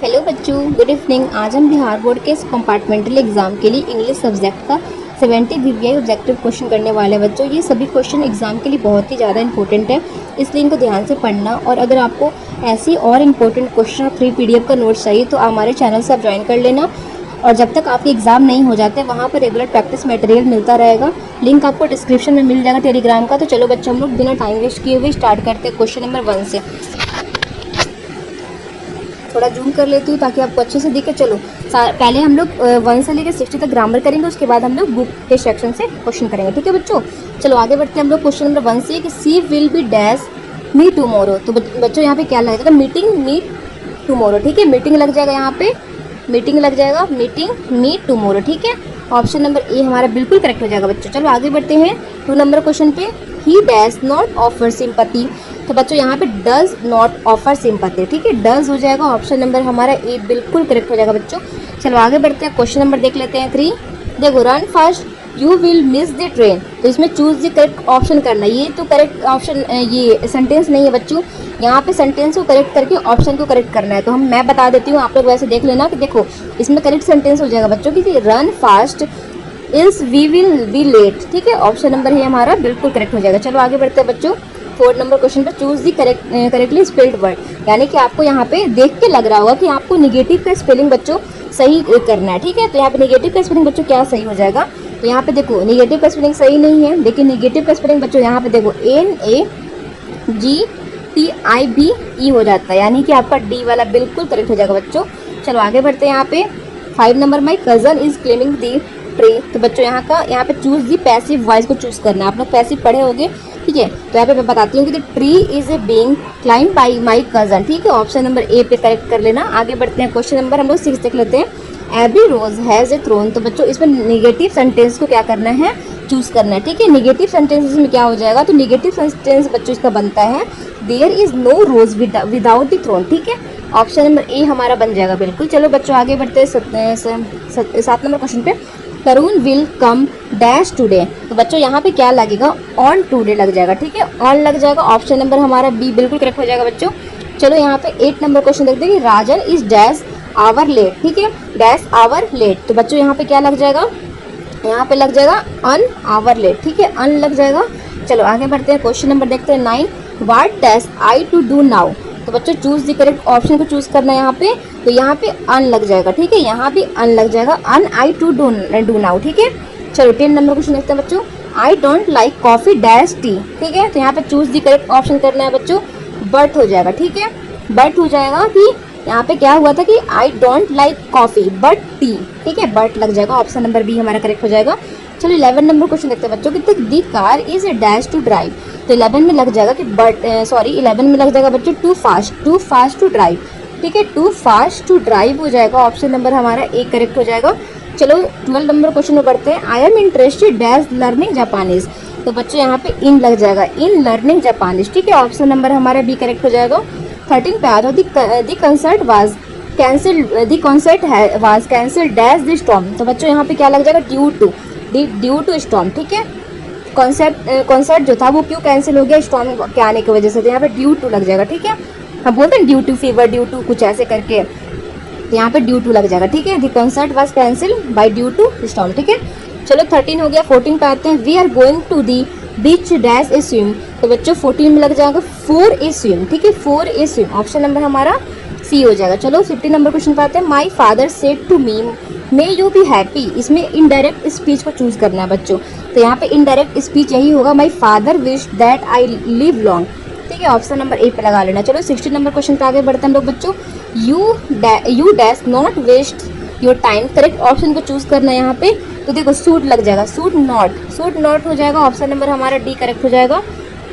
Hello बच्चों, good evening. आज हम बिहार बोर्ड के कंपार्टमेंटल एग्जाम के लिए इंग्लिश सब्जेक्ट का 70 वीवीआई ऑब्जेक्टिव क्वेश्चन करने वाले हैं बच्चों। ये सभी क्वेश्चन एग्जाम के लिए बहुत ही ज़्यादा इंपॉर्टेंट है, इसलिए इनको ध्यान से पढ़ना। और अगर आपको ऐसी और इम्पोर्टेंट क्वेश्चन और फ्री PDF का नोट्स चाहिए तो हमारे चैनल से आप ज्वाइन कर लेना। और जब तक आपके एग्ज़ाम नहीं हो जाते वहाँ पर रेगुलर प्रैक्टिस मटेरियल मिलता रहेगा। लिंक आपको डिस्क्रिप्शन में मिल जाएगा टेलीग्राम का। तो चलो बच्चों, हम लोग बिना टाइम वेस्ट किए हुए स्टार्ट करते हैं क्वेश्चन नंबर 1 से। थोड़ा जूम कर लेती हूँ ताकि आपको अच्छे से दिखे। चलो पहले हम लोग 1 से लेकर 60 तक ग्रामर करेंगे, उसके बाद हम लोग बुक के सेक्शन से क्वेश्चन करेंगे। ठीक है बच्चों, चलो आगे बढ़ते हैं हम लोग। क्वेश्चन नंबर 1 से कि she will be dash me tomorrow. तो बच्चों यहाँ पे क्या लगेगा? Meeting me tomorrow. ठीक है, मीटिंग लग जाएगा, यहाँ पे मीटिंग लग जाएगा, मीटिंग मी टुमारो। ठीक है, ऑप्शन नंबर ए हमारा बिल्कुल करेक्ट हो जाएगा बच्चों। चलो आगे बढ़ते हैं 2 नंबर क्वेश्चन पे। ही डैश नॉट ऑफर सिंपैथी। तो बच्चों यहाँ पे डज नॉट ऑफर सिंपैथी। ठीक है, डज हो जाएगा, ऑप्शन नंबर हमारा ए बिल्कुल करेक्ट हो जाएगा बच्चों। चलो आगे बढ़ते हैं, क्वेश्चन नंबर देख लेते हैं 3। देखो, run fast you will miss the train. तो इसमें चूज द करेक्ट ऑप्शन करना है। ये तो करेक्ट ऑप्शन, ये सेंटेंस नहीं है बच्चों। यहाँ पे सेंटेंस को करेक्ट करके ऑप्शन को करेक्ट करना है। तो मैं बता देती हूँ, आप लोग वैसे देख लेना कि देखो इसमें करेक्ट सेंटेंस हो जाएगा बच्चों कि run fast else we will be late. ठीक है, ऑप्शन नंबर ये हमारा बिल्कुल करेक्ट हो जाएगा। चलो आगे बढ़ते हैं बच्चों 4 नंबर क्वेश्चन पर। चूज दी करेक्टली स्पेल्ड वर्ड, यानी कि आपको यहाँ पे देख के लग रहा होगा कि आपको निगेटिव का स्पेलिंग बच्चों सही करना है। ठीक है, तो यहाँ पे निगेटिव का स्पेलिंग बच्चों क्या सही हो जाएगा? तो यहाँ पे देखो निगेटिव का स्पेलिंग सही नहीं है, लेकिन निगेटिव का स्पेलिंग बच्चों यहाँ पे देखो NAGTIVE हो जाता है, यानी कि आपका डी वाला बिल्कुल करेक्ट हो जाएगा बच्चों। चलो आगे बढ़ते हैं यहाँ पे 5 number. My cousin is claiming the tree. तो बच्चों यहाँ पे चूज दी पैसिव वॉइस को चूज करना है। आप लोग पैसिव पढ़े होंगे, ठीक है। तो यहाँ पे मैं बताती हूँ कि the tree is a being climb by my cousin. ठीक है, ऑप्शन नंबर ए पे करेक्ट कर लेना। आगे बढ़ते हैं, क्वेश्चन नंबर हम लोग 6 देख लेते हैं। Every rose has a thorn. तो बच्चों इसमें निगेटिव सेंटेंस को क्या करना है? चूज करना है। ठीक है, निगेटिव सेंटेंस में क्या हो जाएगा? तो निगेटिव सेंटेंस बच्चों इसका बनता है there is no rose without the thorn. ठीक है, ऑप्शन नंबर ए हमारा बन जाएगा बिल्कुल। चलो बच्चों आगे बढ़ते हैं 7 नंबर क्वेश्चन पे। तरुण विल कम डैश टुडे। तो बच्चों यहाँ पे क्या लगेगा? ऑन टुडे लग जाएगा। ठीक है, ऑन लग जाएगा, ऑप्शन नंबर हमारा बी बिल्कुल करेक्ट हो जाएगा बच्चों। चलो यहाँ पे 8 नंबर क्वेश्चन देखते हैं कि राजन इज डैश आवर लेट। ठीक है, डैश आवर लेट। तो बच्चों यहाँ पे क्या लग जाएगा? यहाँ पे लग जाएगा अन आवर लेट। ठीक है, अन लग जाएगा। चलो आगे बढ़ते हैं, क्वेश्चन नंबर देखते हैं 9। What dash I to do now. तो बच्चों चूज द करेक्ट ऑप्शन को चूज करना है यहाँ पे। तो यहाँ पे अन लग जाएगा। ठीक है, यहाँ भी अन लग जाएगा, अन आई टू डू नाउ। ठीक है, चलो 10 नंबर क्वेश्चन देखते हैं बच्चों। I don't like coffee dash T. ठीक है, तो यहाँ पे चूज द करेक्ट ऑप्शन करना है बच्चों, बट हो जाएगा। ठीक है, बट हो जाएगा कि यहाँ पे क्या हुआ था कि I don't like coffee but T. ठीक है, बट लग जाएगा, ऑप्शन नंबर बी हमारा करेक्ट हो जाएगा। चलो 11 नंबर क्वेश्चन देखते हैं बच्चों कि the car is a dash to drive. तो 11 में लग जाएगा कि 11 में लग जाएगा बच्चों टू फास्ट टू ड्राइव। ठीक है, टू फास्ट टू ड्राइव हो जाएगा, ऑप्शन नंबर हमारा ए करेक्ट हो जाएगा। चलो 12 नंबर क्वेश्चन में बढ़ते हैं। I am interested dash learning Japanese. तो बच्चों यहाँ पे इन लग जाएगा, इन लर्निंग जापानीज। ठीक है, ऑप्शन नंबर हमारा बी करेक्ट हो जाएगा। 13 पे आ जाओ, the concert was cancelled dash the storm. तो बच्चों यहाँ पे क्या लग जाएगा? Due to storm. ठीक है, कॉन्सर्ट जो था वो क्यों कैंसिल हो गया? स्टॉर्म के आने की वजह से। तो यहाँ पे ड्यू टू लग जाएगा। ठीक है, हम बोलते हैं due to fever, due to कुछ ऐसे करके, तो यहाँ पे ड्यू टू लग जाएगा। ठीक है, the concert was cancel by due to storm. ठीक है, चलो 13 हो गया। 14 पे आते हैं। We are going to the beach dash a swim. तो बच्चों 14 में लग जाएगा फॉर ए स्विम। ठीक है, for a swim, option number हमारा सी हो जाएगा। चलो 15 नंबर क्वेश्चन पे आते हैं। My father said to me may you be happy. इसमें इनडायरेक्ट स्पीच को चूज करना है बच्चों। तो यहाँ पे इनडायरेक्ट स्पीच यही होगा, my father wish that I live long. ठीक है, ऑप्शन नंबर ए पे लगा लेना। चलो 16 नंबर क्वेश्चन पे आगे बढ़ते हैं हम लोग बच्चों। You dash not waste your time. Correct option को चूज करना है यहाँ पे। तो देखो सूट लग जाएगा, सूट नॉट हो जाएगा, ऑप्शन नंबर हमारा डी करेक्ट हो जाएगा।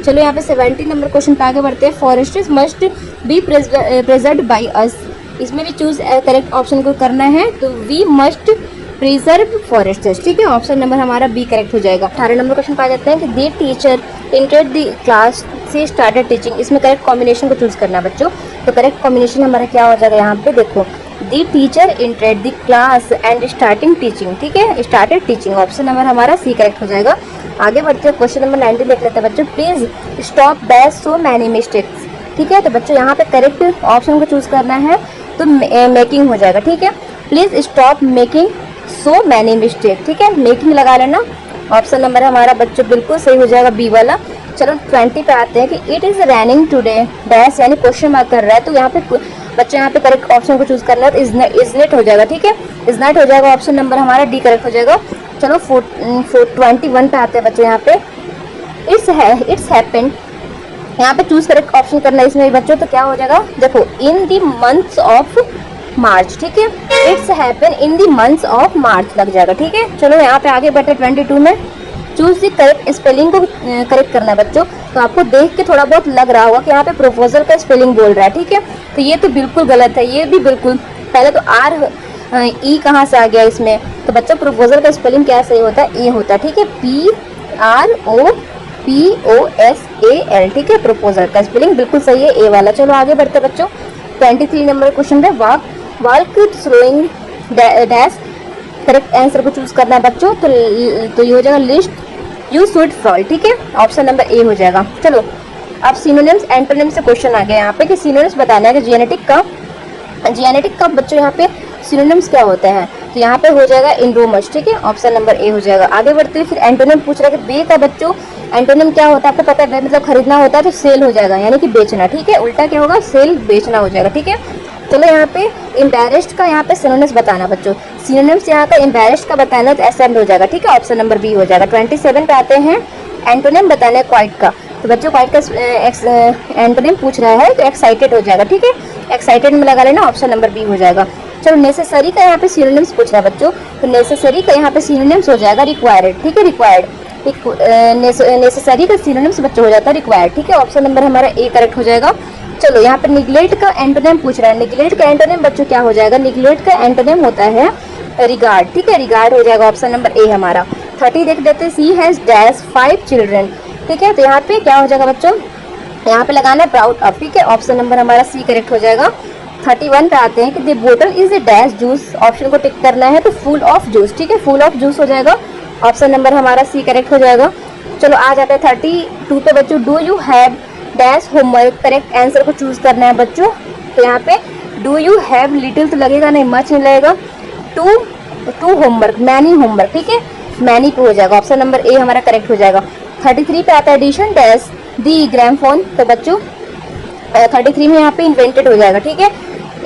चलो यहाँ पे 17 नंबर क्वेश्चन पे आगे बढ़ते हैं। Forests must be preserved by us. इसमें भी चूज करेक्ट ऑप्शन को करना है, तो वी मस्ट प्रिजर्व फॉरेस्ट्स। ठीक है, ऑप्शन नंबर हमारा बी करेक्ट हो जाएगा। 18 नंबर क्वेश्चन पे आ जाते हैं कि दी टीचर एंटर्ड द क्लास से स्टार्टेड टीचिंग। इसमें करेक्ट कॉम्बिनेशन को चूज करना है बच्चों। तो करेक्ट कॉम्बिनेशन हमारा क्या हो जाएगा? यहाँ पे देखो, the teacher entered the class and starting teaching. ठीक है, स्टार्टेड टीचिंग, ऑप्शन नंबर हमारा सी करेक्ट हो जाएगा। आगे बढ़ते हैं, क्वेश्चन नंबर 19 देख लेते हैं बच्चों। Please stop dash so many mistakes. ठीक है, तो बच्चों यहाँ पे करेक्ट ऑप्शन को चूज करना है। तो मेकिंग हो जाएगा, ठीक है। Please stop making so many mistake, ठीक है, मेकिंग लगा लेना। ऑप्शन नंबर हमारा बच्चों बिल्कुल सही हो जाएगा बी वाला। चलो 20 पे आते हैं कि it is raining today dash, यानी क्वेश्चन मार्क कर रहा है, तो यहाँ पे बच्चे यहाँ पे करेक्ट ऑप्शन को चूज करना है, तो इज नेट हो जाएगा, ठीक है, इज नेट हो जाएगा। ऑप्शन नंबर हमारा डी करेक्ट हो जाएगा। चलो 21 पे आते हैं बच्चों, यहाँ पे इट्स हैपेंड, यहाँ पे चूज करेक्ट ऑप्शन करना है इसमें बच्चों, तो क्या हो जाएगा, देखो in the months of March, ठीक है, it's happen in the months of March लग जाएगा, ठीक है। चलो यहाँ पे आगे बढ़ते 22 में, चूज द करेक्ट स्पेलिंग को करेक्ट करना है बच्चों। तो आपको देख के थोड़ा बहुत लग रहा होगा कि यहाँ पे प्रपोजल का स्पेलिंग बोल रहा है, ठीक है, तो ये तो बिल्कुल गलत है, ये भी बिल्कुल, पहले तो आर ई कहाँ से आ गया इसमें, तो बच्चों प्रपोजल का स्पेलिंग क्या सही होता है, ए होता है, ठीक है, PROPOSAL, ठीक है, प्रपोजल का स्पेलिंग बिल्कुल सही है, ए वाला। चलो आगे बढ़ते बच्चों 23 नंबर क्वेश्चन पे, walk throwing dash, correct answer को चूज करना है बच्चों, तो ये हो जाएगा लिस्ट यू शुड फॉलो, ठीक है, ऑप्शन नंबर ए हो जाएगा। चलो अब सिनोनिम्स एंटोनिम्स से क्वेश्चन आ गया यहाँ पे कि सिनोनिम्स बताना है कि जेनेटिक का बच्चों यहाँ पे सिनोनिम्स क्या होते हैं, तो यहाँ पे हो जाएगा इनरोमस, ठीक है, ऑप्शन नंबर ए हो जाएगा। आगे बढ़ते हैं फिर एंटोनिम पूछ रहा है कि बे का बच्चों एंटोनिम क्या होता है, आपको पता है बे मतलब खरीदना होता है, तो सेल हो जाएगा, यानी कि बेचना, ठीक है, उल्टा क्या होगा, सेल बेचना हो जाएगा, ठीक है। चलो यहाँ पे एम्बैरेस्ड का यहाँ पे सिनोनिम्स बताना बच्चों, सिनोनिम्स यहाँ का एम्बैरेस्ड का बताना तो एसेंड हो जाएगा, ठीक है, ऑप्शन नंबर बी हो जाएगा। 27 पे आते हैं, एंटोनिम बताना है क्वाइट का, तो बच्चों क्वाइट का एंटोनिम पूछ रहा है तो एक्साइटेड हो जाएगा, ठीक है, एक्साइटेड में लगा लेना, ऑप्शन नंबर बी हो जाएगा। चलो नेसेसरी का यहाँ पे सिनोनिम्स पूछ रहा है बच्चों, तो नेसेसरी का यहाँ पे सिनोनिम्स हो जाएगा रिक्वायर्ड, ठीक है, रिक्वायर्ड, नेसेसरी का सिनोनिम्स बच्चों हो जाता है रिक्वायर्ड, ठीक है, ऑप्शन नंबर हमारा ए करेक्ट हो जाएगा। चलो यहाँ पे निग्लेक्ट का एंटोनिम पूछ रहा है, निग्लेक्ट का एंटोनिम बच्चों क्या हो जाएगा, निग्लेक्ट का एंटोनिम होता है रिगार्ड, ठीक है, रिगार्ड हो जाएगा, ऑप्शन नंबर ए हमारा। 30 देख देते, सी हैज डैश 5 चिल्ड्रन, ठीक है, तो यहाँ पे क्या हो जाएगा बच्चों, यहाँ पे लगाना है प्राउड ऑफ, ठीक है, ऑप्शन नंबर हमारा सी करेक्ट हो जाएगा। 31 पे आते हैं कि द बोतल is a dash juice, option को टिक करना है, तो फुल ऑफ जूस, ठीक है, फुल ऑफ जूस हो जाएगा, ऑप्शन नंबर हमारा सी करेक्ट हो जाएगा। चलो आ जाते हैं 32 पे बच्चों, do you have dash homework, correct answer को चूज करना है बच्चों, तो यहाँ पे डू यू हैव लिटिल तो लगेगा नहीं, मच नहीं लगेगा, टू होमवर्क, मैनी होमवर्क, ठीक है, मैनी पे हो जाएगा, ऑप्शन नंबर ए हमारा करेक्ट हो जाएगा। 33 पे आता है एडिशन डैश दी ग्रामोफोन, तो बच्चों 33 में यहाँ पे इन्वेंटेड हो जाएगा, ठीक है,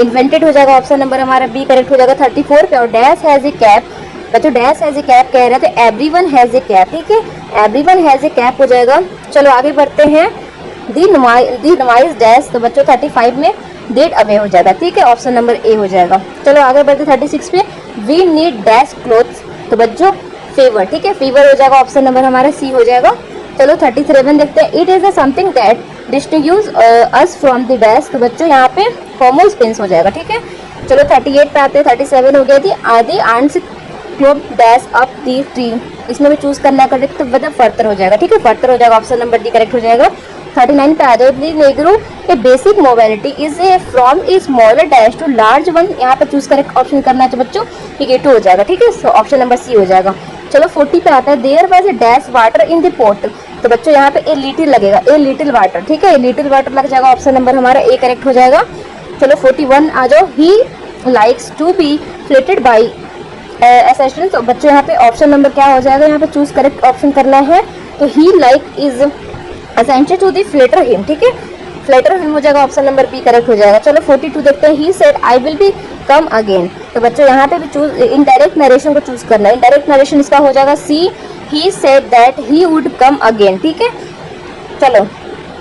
इन्वेंटेड हो जाएगा, ऑप्शन नंबर हमारा बी करेक्ट हो जाएगा। 34 पे और डैश हैज ए कैप, बच्चों डैश हैज ए कैप कह रहे थे, एवरीवन हैज ए कैप, ठीक है, एवरीवन हैज ए कैप हो जाएगा। चलो आगे बढ़ते हैं, दी नवाइज डैश, तो बच्चों 35 में डेट अवे हो जाएगा, ठीक है, ऑप्शन नंबर ए हो जाएगा। चलो आगे बढ़ते 36 पे, वी नीड डैश क्लोथ्स, तो बच्चों फेवर, ठीक है, फीवर हो जाएगा, ऑप्शन नंबर हमारा सी हो जाएगा। चलो 37 देखते हैं, it is a something that distinguish us from the dash, तो बच्चों यहाँ पे होमोस्पेंस हो जाएगा, ठीक है। चलो 38 पे आते हैं, 37 हो गया थी, आदि ants climb dash up the tree, इसमें भी चूज करना है करेक्ट, तो मतलब फर्दर हो जाएगा, ठीक है, फर्दर हो जाएगा, ऑप्शन नंबर डी करेक्ट हो जाएगा। 39 पे आ जाओ, नेग्रो a basic mobility is a from a smaller dash to large one, यहाँ पे चूज करेक्ट ऑप्शन करना है तो बच्चों ठीक है 2 हो जाएगा, ठीक है, ऑप्शन नंबर सी हो जाएगा। चलो 40 पे आता है, there was a dash water in the pot, तो बच्चों यहाँ पे ए लिटिल लगेगा, ए लिटिल वाटर, ठीक है, ए लिटिल वाटर लग जाएगा, ऑप्शन नंबर हमारा ए करेक्ट हो जाएगा। चलो 41 आ जाओ, he likes to be flattered by assistant, तो बच्चों यहाँ पे ऑप्शन नंबर क्या हो जाएगा, यहाँ पे चूज करेक्ट ऑप्शन करना है, तो he like is assented to the flatter him, ठीक है, फ्लेटर हिम हो जाएगा, ऑप्शन नंबर बी करेक्ट हो जाएगा। चलो 42 देखते हैं, he said I will be come again, तो बच्चों यहाँ पे भी चूज इनडायरेक्ट नरेशन को चूज करना है, इनडायरेक्ट नरेशन इसका हो जाएगा C, he said that he would come again, ठीक है। चलो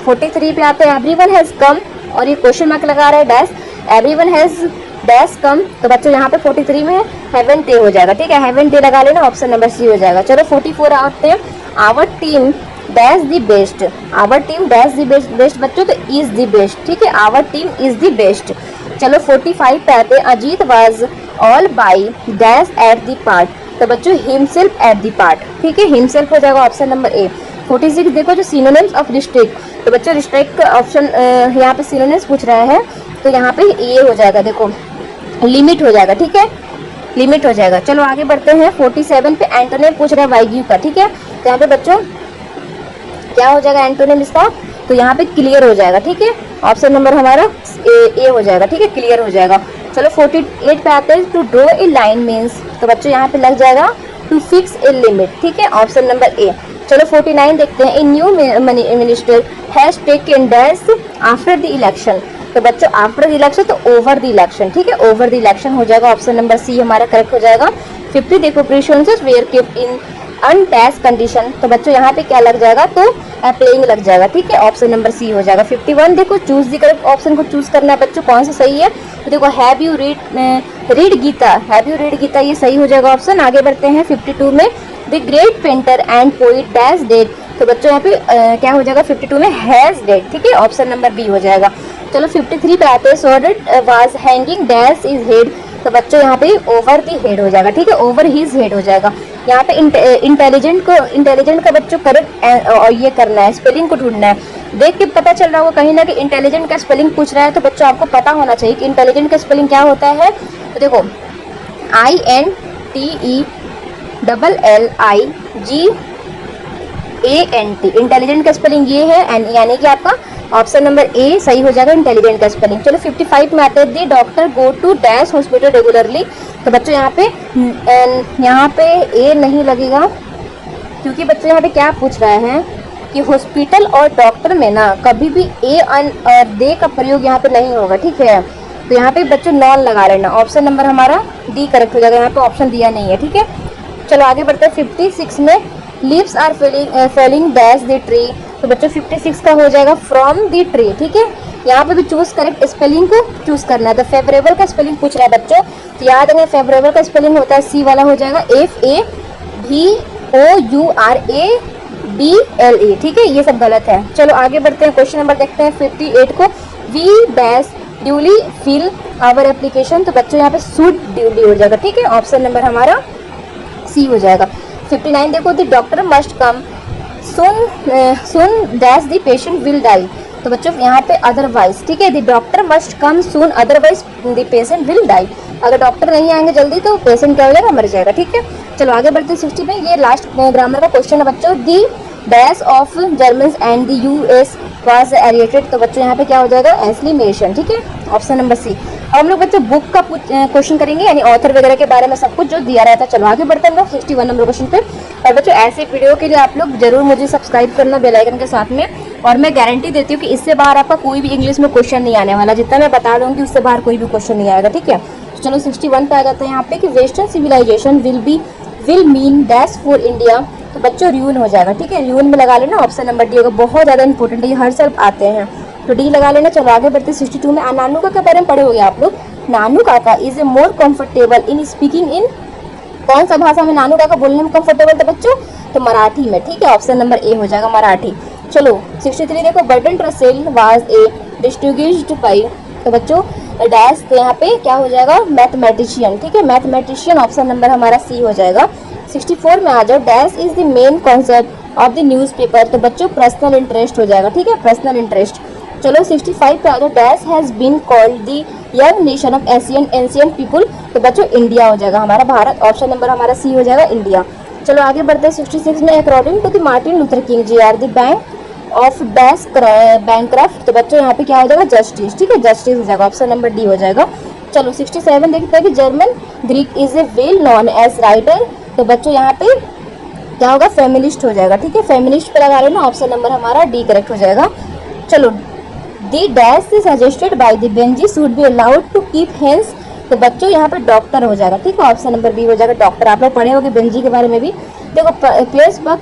43 पे आते हैं, एवरीवन हैज कम, और ये क्वेश्चन मार्क लगा रहा है डैश, एवरीवन हैज डैश कम, तो बच्चों यहाँ पे 43 में हेवन डे हो जाएगा, ठीक है, हेवन डे लगा लेना, ऑप्शन नंबर सी हो जाएगा। चलो 44 आते हैं, our team dash the best, our team dash the best बच्चों, तो इज द बेस्ट, ठीक है, our team is the best. चलो 45 पे आते हैं, Ajit was all by dash at the part, तो बच्चों हिमसेल्फ एट द पार्ट, ठीक है, हिमसेल्फ हो जाएगा, ऑप्शन नंबर ए। 46 देखो जो सिनोनिम्स ऑफ रिस्ट्रिक्ट, तो बच्चों रिस्ट्रिक्ट का ऑप्शन यहाँ पे सिनोनिम्स पूछ रहा है, तो यहाँ पे ये हो जाएगा, देखो लिमिट हो जाएगा, ठीक है, लिमिट हो जाएगा। चलो आगे बढ़ते हैं, 47 पे एंटोनिम पूछ रहा है वाइग्यू का, ठीक है, तो यहाँ पे बच्चों क्या हो जाएगा एंटोनिम इसका, तो यहाँ पे क्लियर हो जाएगा, ठीक है, ऑप्शन नंबर हमारा ए हो जाएगा, ठीक है, क्लियर हो जाएगा। चलो 48 पे आते हैं, to draw a line means, तो बच्चों यहाँ पे लग जाएगा टू फिक्स ए लिमिट, ठीक है, ऑप्शन नंबर ए। चलो 49 देखते हैं, a new minister has taken dash after the election, तो बच्चों आफ्टर द इलेक्शन तो ओवर द इलेक्शन, ठीक है, ओवर द इलेक्शन हो जाएगा, ऑप्शन नंबर सी हमारा करेक्ट हो जाएगा। 50 देखो precautions were kept in intact condition, तो बच्चों यहाँ पे क्या लग जाएगा, तो प्लेइंग लग जाएगा, ठीक है, ऑप्शन नंबर सी हो जाएगा। 51 देखो चूज द करेक्ट ऑप्शन को चूज करना है बच्चों, कौन सा सही है, तो देखो have you read Gita, have you read Gita, ये सही हो जाएगा ऑप्शन। आगे बढ़ते हैं 52 में, the great painter and poet dash dead, तो बच्चों यहाँ पे क्या हो जाएगा 52 में हैज डेड, ठीक है, ऑप्शन नंबर बी हो जाएगा। चलो 53 पे आते हैं, सॉर्डेड was hanging dash is head, तो बच्चों यहाँ पे ओवर दी हेड हो जाएगा, ठीक है, ओवर हिज हेड हो जाएगा। यहाँ पे इंटेलिजेंट का बच्चों करेक्ट और ये करना है, स्पेलिंग को ढूंढना है, देख के पता चल रहा होगा कहीं ना कि इंटेलिजेंट का स्पेलिंग पूछ रहा है, तो बच्चों आपको पता होना चाहिए कि इंटेलिजेंट का स्पेलिंग क्या होता है। तो देखो INTELLIGENT, इंटेलिजेंट का स्पेलिंग ये है, यानी कि आपका ऑप्शन नंबर ए सही हो जाएगा इंटेलिजेंट का स्पेलिंग। चलो 55 में आते हैं, the doctor go to dash hospital regularly, तो बच्चों यहाँ पे ए नहीं लगेगा, क्योंकि बच्चों यहाँ पे क्या पूछ रहे हैं कि हॉस्पिटल और डॉक्टर में ना कभी भी ए और दे का प्रयोग यहाँ पे नहीं होगा, ठीक है, तो यहाँ पे बच्चों नॉन लगा लेना, ऑप्शन नंबर हमारा डी करेक्ट हो जाएगा, यहाँ पे ऑप्शन दिया नहीं है, ठीक है। चलो आगे बढ़ते हैं 56 में, leaves are falling dash the tree, तो बच्चों 56 का हो जाएगा फ्रॉम द ट्री, ठीक है, यहाँ पे भी चूज करेक्ट स्पेलिंग को चूज करना है। तो फेवरेबल का स्पेलिंग पूछ रहा है बच्चों, तो याद रखें फेवरेबल का स्पेलिंग होता है सी वाला हो जाएगा, FAVOURABLE, ठीक है, ये सब गलत है। चलो आगे बढ़ते हैं, क्वेश्चन नंबर देखते हैं 58 को, we dash duly fill our application, तो बच्चों यहाँ पे शुड ड्यूली हो जाएगा, ठीक है, ऑप्शन नंबर हमारा सी हो जाएगा। 59 देखो, the doctor must come soon dash the patient will die, तो बच्चों यहाँ पे अदरवाइज, ठीक है, the doctor must come soon otherwise the patient will die, अगर डॉक्टर नहीं आएंगे जल्दी तो पेशेंट क्या हो जाएगा, मर जाएगा, ठीक है। चलो आगे बढ़ते हैं 60 में, ये लास्ट ग्रामर का क्वेश्चन है बच्चों, the dash of German and the US was aerated, तो बच्चों यहाँ पे क्या हो जाएगा, एस्लिमेशन, ठीक है, ऑप्शन नंबर सी। अब हम लोग बच्चों बुक का क्वेश्चन करेंगे, यानी ऑथर वगैरह के बारे में सब कुछ जो दिया रहता है। चलो आगे बढ़ते हैं हम लोग 61 नंबर क्वेश्चन पे, और बच्चों ऐसे वीडियो के लिए आप लोग जरूर मुझे सब्सक्राइब करना बेल आइकन के साथ में, और मैं गारंटी देती हूँ कि इससे बाहर आपका कोई भी इंग्लिश में क्वेश्चन नहीं आने वाला, जितना मैं बता दूँगी उससे बाहर कोई भी क्वेश्चन नहीं आएगा, ठीक है। तो चलो 61 पे आ जाते हैं यहाँ पे कि western civilization will mean dash for India, तो बच्चों रियून हो जाएगा, ठीक है, रियून में लगा लेना, ऑप्शन नंबर डी होगा, बहुत ज़्यादा इंपॉर्टेंट है, ये हर साल आते हैं, तो डी लगा लेना। चलो आगे बढ़ते 62 में, नानू काका के बारे में पढ़े होंगे आप लोग, नानू काका is a more comfortable in speaking in, कौन सा भाषा में नानू काका बोलने में कंफर्टेबल था बच्चों, तो मराठी में, ठीक है, ऑप्शन नंबर ए हो जाएगा मराठी। चलो 63 देखो, Burton Russell was a distinguished by, तो बच्चों डैश, तो यहाँ पे क्या हो जाएगा, मैथमेटिशियन, ठीक है, मैथमेटिशियन ऑप्शन नंबर हमारा सी हो जाएगा। 64 में आ जाओ, dash is the main concept of the newspaper, तो बच्चों पर्सनल इंटरेस्ट हो जाएगा, ठीक है, पर्सनल इंटरेस्ट। चलो 65 पे आ जाओ, dash has been called the young nation of Asian people, तो बच्चों इंडिया हो जाएगा हमारा, भारत, ऑप्शन नंबर हमारा सी हो जाएगा इंडिया। चलो आगे बढ़ते हैं 66 में, according to the Martin Luther King Jr. The bank of dash bankrupt, तो बच्चों यहाँ पे क्या हो जाएगा, जस्टिस, ठीक है, जस्टिस हो जाएगा, ऑप्शन नंबर डी हो जाएगा। चलो 67 देखते हैं कि German Greek is a well known as writer, तो बच्चों यहाँ पे क्या होगा, फेमिनिस्ट हो जाएगा, ठीक है, फेमिनिस्ट पे लगा लेना, ऑप्शन नंबर हमारा डी करेक्ट हो जाएगा। चलो the dash suggested by the benji should be allowed to keep hens, तो बच्चों यहाँ पे डॉक्टर हो जाएगा, ठीक है, ऑप्शन नंबर बी हो जाएगा डॉक्टर, आप लोग पढ़े होंगे बेंजी के बारे में भी। देखो Pierce Buck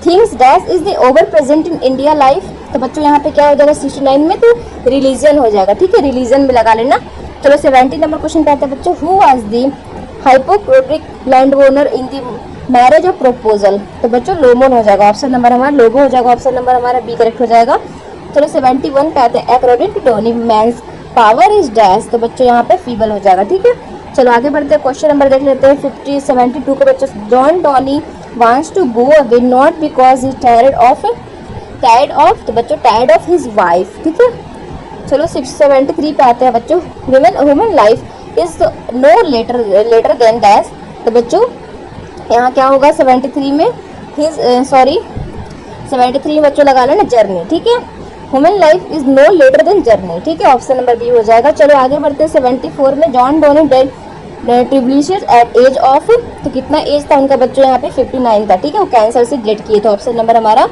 things dash is the over present in India life, तो बच्चों यहाँ पे क्या हो जाएगा 69 में, तो रिलीजन हो जाएगा, ठीक है, रिलीजन में लगा लेना। चलो 70 नंबर क्वेश्चन पे आता है बच्चों, who was the hypocritic land owner in the marriage of proposal, तो बच्चों लोमन हो जाएगा, ऑप्शन नंबर हमारा लोगो हो जाएगा, ऑप्शन नंबर हमारा बी करेक्ट हो जाएगा। चलो 71 पे आते हैं, according to Tony man's power is dash, तो बच्चों यहाँ पे फीबल हो जाएगा, ठीक है। चलो आगे बढ़ते हैं, क्वेश्चन नंबर देख लेते हैं 72 को बच्चों, John Tony wants to go away not because he tired of, तो बच्चों टायर्ड ऑफ हिज वाइफ, ठीक है। चलो 73 पे आते हैं बच्चों, human life is no letter than dash, तो बच्चों यहाँ क्या होगा 73 में हिज 73 में बच्चों लगा लेना जर्नी, ठीक है। Human life is no letter than journey, ठीक है, ऑप्शन नंबर बी हो जाएगा। चलो आगे बढ़ते हैं। 74 में John Donne dead tribulous at age of, तो कितना एज था उनका बच्चों यहाँ पे 59 था, ठीक है, वो कैंसर से डेड किए, तो ऑप्शन नंबर हमारा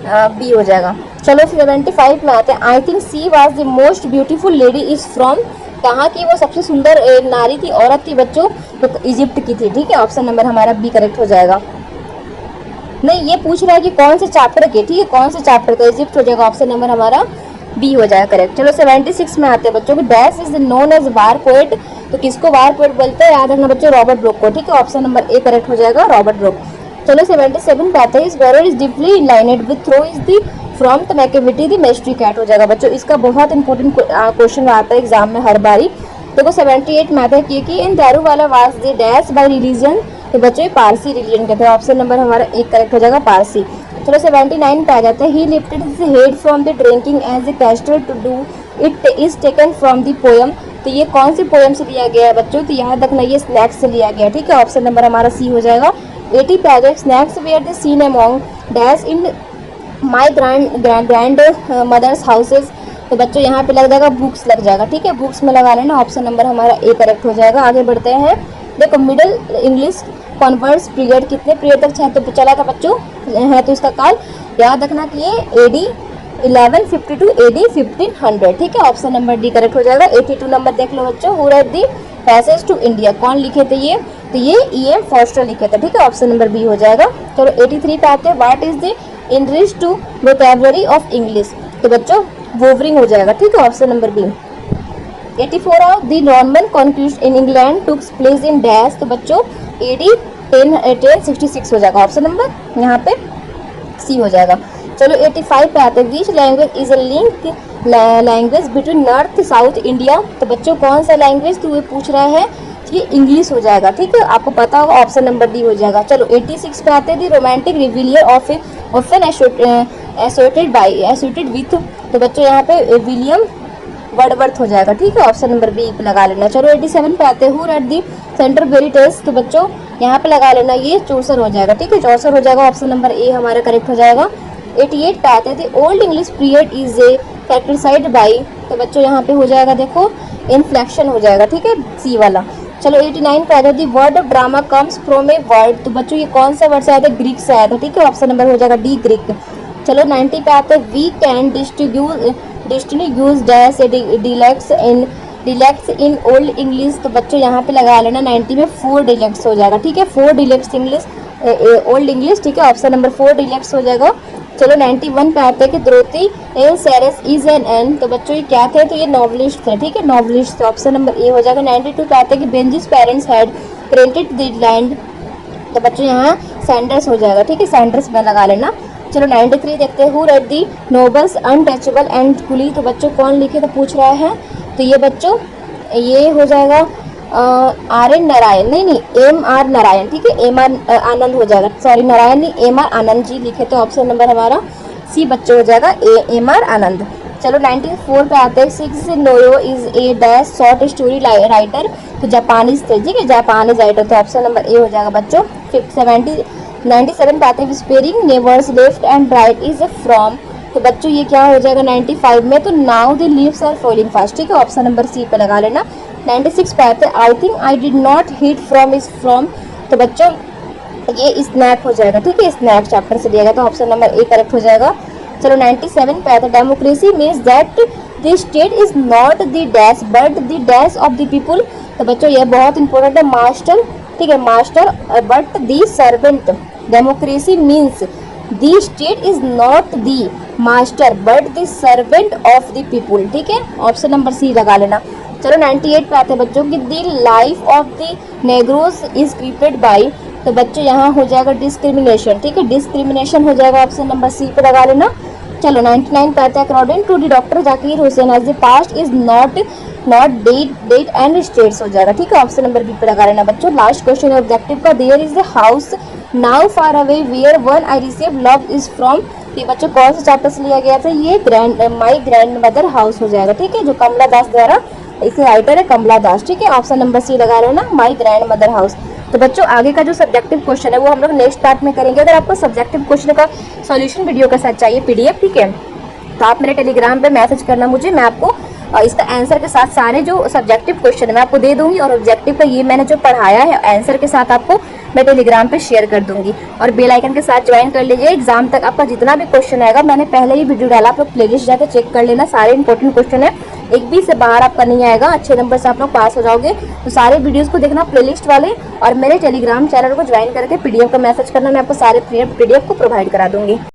बी हो जाएगा। चलो 75 में आते हैं। I think she was the most beautiful lady is from, कहाँ की वो सबसे सुंदर नारी थी, औरत थी बच्चों, तो इजिप्ट की थी, ठीक है, ऑप्शन नंबर हमारा बी करेक्ट हो जाएगा। नहीं, ये पूछ रहा है कि कौन से चैप्टर के, ठीक है, कौन से चैप्टर का, इजिप्ट हो जाएगा, ऑप्शन नंबर हमारा बी हो जाएगा करेक्ट। चलो 76 में आते हैं बच्चों को। Dash is known as war poet, तो किसको वार पोएट बोलते हैं, याद रखना बच्चों, रॉबर्ट ब्रूक को, ठीक है, ऑप्शन नंबर ए करेक्ट हो जाएगा, रॉबर्ट ब्रूक। चलो 77 पे आते हैं। His brow is deeply lined with thought is the from the Macavity the mystery cat हो जाएगा बच्चों, इसका बहुत इंपॉर्टेंट क्वेश्चन आता है एग्जाम में हर बारी। देखो 78 में आता है कि N Daruwala was the dash by religion, तो बच्चों ये पारसी रिलीजन कहते हैं, ऑप्शन नंबर हमारा एक करेक्ट हो जाएगा, पारसी। चलो 79 पे आ जाता है। He lifted his head from the drinking as a caster to do it is taken from the poem, तो ये कौन सी पोएम से लिया गया है बच्चों, तो याद रखना ये स्नैक्स से लिया गया, ठीक है, ऑप्शन नंबर हमारा सी हो जाएगा। 80 पे आ जाए। Snacks were the seen among dash in my grand mother's houses, तो बच्चों यहाँ पे लग जाएगा बुक्स लग जाएगा, ठीक है, बुक्स में लगा लेना, ऑप्शन नंबर हमारा ए करेक्ट हो जाएगा। आगे बढ़ते हैं। देखो मिडिल इंग्लिश कॉन्वर्स पीरियड कितने पीरियड तक तो चला था बच्चों, है तो इसका काल याद रखना कि ये AD 1152 AD 1500, ठीक है, ऑप्शन नंबर डी करेक्ट हो जाएगा। 82 नंबर देख लो बच्चों। Who wrote the passage to India, कौन लिखे थे ये, तो ये E.M. फॉस्टर लिखे थे, ठीक है, ऑप्शन नंबर बी हो जाएगा। चलो 83 पे आते हैं। What is the enrich to vocabulary of English, तो बच्चों वोवरिंग हो जाएगा, ठीक है, option number B. 84 of the Norman conquest in England took place in dash, तो बच्चों AD 1066 हो जाएगा, ऑप्शन नंबर यहाँ पे सी हो जाएगा। चलो 85 पे आते हैं। Which language is a link language between north south India, तो बच्चों कौन सा लैंग्वेज, तो ये पूछ रहा है कि इंग्लिश हो जाएगा, ठीक है, आपको पता होगा, ऑप्शन नंबर डी हो जाएगा। चलो 86 पे आते हैं। The romantic revival of often associated with, तो बच्चों यहाँ पे विलियम वर्डवर्थ हो जाएगा, ठीक है, ऑप्शन नंबर बी पे लगा लेना। चलो 87 पे आते हैं। हु एट दी सेंटर वेरिटेस, तो बच्चों यहाँ पे लगा लेना, ये चौसर हो जाएगा, ठीक है, चौसर हो जाएगा, ऑप्शन नंबर ए हमारा करेक्ट हो जाएगा। 88 पे आते थे। Old English period is a characterized by, तो बच्चों यहाँ पे हो जाएगा देखो इन्फ्लेक्शन हो जाएगा, ठीक है, सी वाला। चलो 89 पे आते थे। Word of drama comes from a word, तो बच्चों ये कौन सा वर्ड से आया था, ग्रीक से आया था, ठीक है, ऑप्शन नंबर हो जाएगा डी ग्रीक। चलो 90 पे आते हैं। We can distinguish dash dialects in Old English, तो बच्चों यहाँ पे लगा लेना 90 में 4 डिलेक्ट्स हो जाएगा, ठीक है, 4 डिलेक्ट्स इंग्लिश ओल्ड इंग्लिश, ठीक है, ऑप्शन नंबर 4 डिलेक्ट्स हो जाएगा। चलो 91 पे आते हैं कि द्रोती एल सेरेस इज एन, तो बच्चों ये क्या थे, तो ये नॉवलिस्ट थे, ठीक है, नॉवलिस्ट, ऑप्शन नंबर ए हो जाएगा। 92 पे आते हैं कि Benji's parents had printed the land, तो बच्चों यहाँ सैंडर्स हो जाएगा, ठीक है, सैंडर्स में लगा लेना। चलो 93 देखते हैं। Who wrote the novels Untouchable and Coolie, तो बच्चों कौन लिखे तो पूछ रहा है, तो ये बच्चों ये हो जाएगा RN नारायण, नहीं MR नारायण, ठीक है, MR आनंद हो जाएगा, सॉरी नारायण नहीं MR आनंद जी लिखे, तो ऑप्शन नंबर हमारा सी बच्चों हो जाएगा MR आनंद। चलो 94 पे आते हैं। 6 Noyo is a dash short story writer, तो जापानीज थे, ठीक है, जापानीज राइटर, तो ऑप्शन नंबर ए हो जाएगा बच्चों। 97 पे आते हैं। Whispering neighbours left and right is from, तो बच्चों ये क्या हो जाएगा 95 में, तो now the leaves are falling fast, ठीक है, ऑप्शन नंबर सी पे लगा लेना। 96 पे आते हैं। I think I did not hit from is from, तो बच्चों ये स्नैक हो जाएगा, ठीक है, स्नैक चैप्टर से लिया गया, तो ऑप्शन नंबर ए करेक्ट हो जाएगा। चलो 97 पे आते हैं। Democracy means that the state is not the dash but the dash of the people, तो बच्चों ये बहुत इंपॉर्टेंट है, मास्टर, ठीक है, master but the servant. Democracy means the state is not the master but the servant of the people, ठीक है, option number C लगा लेना। चलो 98 पे आते हैं बच्चों की the life of the Negroes is scripted by, तो बच्चों यहाँ हो जाएगा डिस्क्रिमिनेशन, ठीक है, डिस्क्रिमिनेशन हो जाएगा, ऑप्शन नंबर सी पे लगा लेना। चलो 99 पे आते हैं। According to the doctor Zakir Hussain as the past is not dead and states हो जाएगा, ठीक है, ऑप्शन नंबर बी पे लगा लेना बच्चों। लास्ट क्वेश्चन ऑब्जेक्टिव का। There is the house now far away where one I receive love is from, ये बच्चों कौन से चैप्टर से लिया गया था, ये माई ग्रैंड मदर हाउस हो जाएगा, ठीक है, जो कमला दास द्वारा, इसके राइटर है कमला दास, ठीक है, ऑप्शन नंबर सी लगा लेना, माई ग्रैंड मदर हाउस। तो बच्चों आगे का जो सब्जेक्टिव क्वेश्चन है वो हम लोग नेक्स्ट पार्ट में करेंगे। अगर आपको सब्जेक्टिव क्वेश्चन का सॉल्यूशन वीडियो के साथ चाहिए PDF, ठीक है, तो आप मेरे टेलीग्राम पे मैसेज करना मुझे, मैं आपको इसका आंसर के साथ सारे जो सब्जेक्टिव क्वेश्चन है मैं आपको दे दूंगी, और ऑब्जेक्टिव का ये मैंने जो पढ़ाया है आंसर के साथ आपको मैं टेलीग्राम पे शेयर कर दूंगी। और बेल आइकन के साथ ज्वाइन कर लीजिए। एग्जाम तक आपका जितना भी क्वेश्चन आएगा मैंने पहले ही वीडियो डाला, आप लोग प्लेलिस्ट जाकर चेक कर लेना, सारे इंपॉर्टेंट क्वेश्चन है, एक भी से बाहर आपका नहीं आएगा, अच्छे नंबर से आप लोग पास हो जाओगे। तो सारे वीडियोस को देखना प्लेलिस्ट वाले, और मेरे टेलीग्राम चैनल को ज्वाइन करके पीडीएफ का मैसेज करना, मैं आपको सारे पीडीएफ को प्रोवाइड करा दूंगी।